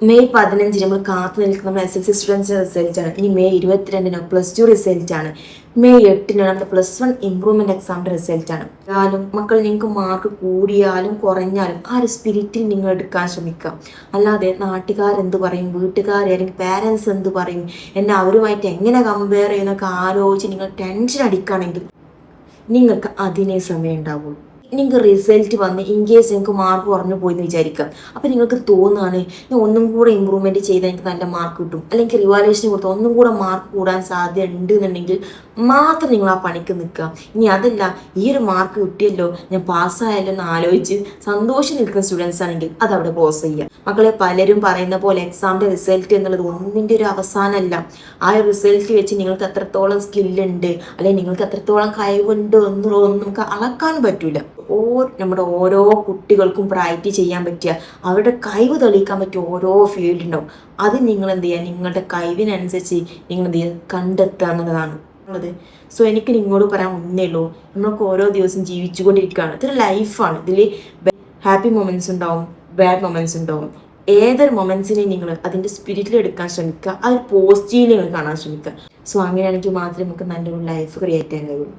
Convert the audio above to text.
May 15 നമ്മൾ കാത്തു നിൽക്കുന്ന നമ്മൾ SSLC സ്റ്റുഡൻസിൻ്റെ റിസൾട്ടാണ്. ഇനി മെയ് 22 +2 റിസൾട്ടാണ്. മെയ് 8 നമ്മുടെ +1 ഇംപ്രൂവ്മെൻറ്റ് എക്സാമിൻ്റെ റിസൾട്ടാണ്. മക്കൾ നിങ്ങൾക്ക് മാർക്ക് കൂടിയാലും കുറഞ്ഞാലും ആ ഒരു സ്പിരിറ്റിൽ നിങ്ങൾ എടുക്കാൻ ശ്രമിക്കുക. അല്ലാതെ നാട്ടുകാരെന്ത് പറയും, വീട്ടുകാർ അല്ലെങ്കിൽ പാരൻസ് എന്ത് പറയും, എന്നെ അവരുമായിട്ട് എങ്ങനെ കമ്പയർ ചെയ്യുന്നൊക്കെ ആലോചിച്ച് നിങ്ങൾ ടെൻഷൻ അടിക്കുകയാണെങ്കിൽ നിങ്ങൾക്ക് അതിനേ സമയം ഉണ്ടാവുള്ളൂ. നിങ്ങൾക്ക് റിസൾട്ട് വന്ന് ഇൻ കേസ് നിങ്ങൾക്ക് മാർക്ക് കുറഞ്ഞു പോയി എന്ന് വിചാരിക്കുക. അപ്പോൾ നിങ്ങൾക്ക് തോന്നുകയാണ് ഞാൻ ഒന്നും കൂടെ ഇമ്പ്രൂവ്മെൻറ്റ് ചെയ്താൽ എനിക്ക് നല്ല മാർക്ക് കിട്ടും, അല്ലെങ്കിൽ റിവാലുവേഷൻ കൊടുത്താൽ ഒന്നും കൂടെ മാർക്ക് കൂടാൻ സാധ്യത ഉണ്ട് എന്നുണ്ടെങ്കിൽ മാത്രം നിങ്ങൾ ആ പണിക്ക് നിൽക്കുക. ഇനി അതല്ല, ഈ ഒരു മാർക്ക് കിട്ടിയല്ലോ, ഞാൻ പാസ്സായല്ലോ എന്ന് ആലോചിച്ച് സന്തോഷം നിൽക്കുന്ന സ്റ്റുഡൻസ് ആണെങ്കിൽ അതവിടെ പോസ് ചെയ്യുക. മക്കളെ, പലരും പറയുന്ന പോലെ എക്സാമിൻ്റെ റിസൾട്ട് എന്നുള്ളത് ഒന്നിൻ്റെ ഒരു അവസാനമല്ല. ആ ഒരു റിസൾട്ട് വെച്ച് നിങ്ങൾക്ക് എത്രത്തോളം സ്കില്ലുണ്ട് അല്ലെങ്കിൽ നിങ്ങൾക്ക് എത്രത്തോളം കഴിവുണ്ട് എന്നുള്ളതൊന്നും നമുക്ക് അളക്കാൻ പറ്റൂല. നമ്മുടെ ഓരോ കുട്ടികൾക്കും ബ്രൈറ്റ് ചെയ്യാൻ പറ്റിയ, അവരുടെ കഴിവ് തെളിയിക്കാൻ പറ്റിയ ഓരോ ഫീൽഡ് ഉണ്ടാവും. അത് നിങ്ങൾ എന്ത് ചെയ്യുക, നിങ്ങളുടെ കഴിവിനനുസരിച്ച് നിങ്ങൾ എന്ത് ചെയ്യുക, കണ്ടെത്തുക എന്നുള്ളതാണ് ഉള്ളത്. സോ എനിക്ക് നിങ്ങളോട് പറയാൻ ഒന്നേ ഉള്ളൂ, നമ്മൾക്ക് ഓരോ ദിവസം ജീവിച്ചുകൊണ്ടിരിക്കുകയാണ്. ഇതൊരു ലൈഫാണ്. ഇതിൽ ഹാപ്പി മൊമെൻറ്റ്സ് ഉണ്ടാവും, ബാഡ് മൊമെൻറ്റ്സ് ഉണ്ടാവും. ഏതൊരു മൊമെൻറ്റ്സിനെയും നിങ്ങൾ അതിൻ്റെ സ്പിരിറ്റിൽ എടുക്കാൻ ശ്രമിക്കുക, ആ ഒരു പോസിറ്റീവ് നിങ്ങൾ കാണാൻ ശ്രമിക്കുക. സോ അങ്ങനെയാണെങ്കിൽ മാത്രമേ നമുക്ക് നല്ലൊരു ലൈഫ് ക്രിയേറ്റ് ചെയ്യാൻ കഴിയുള്ളൂ.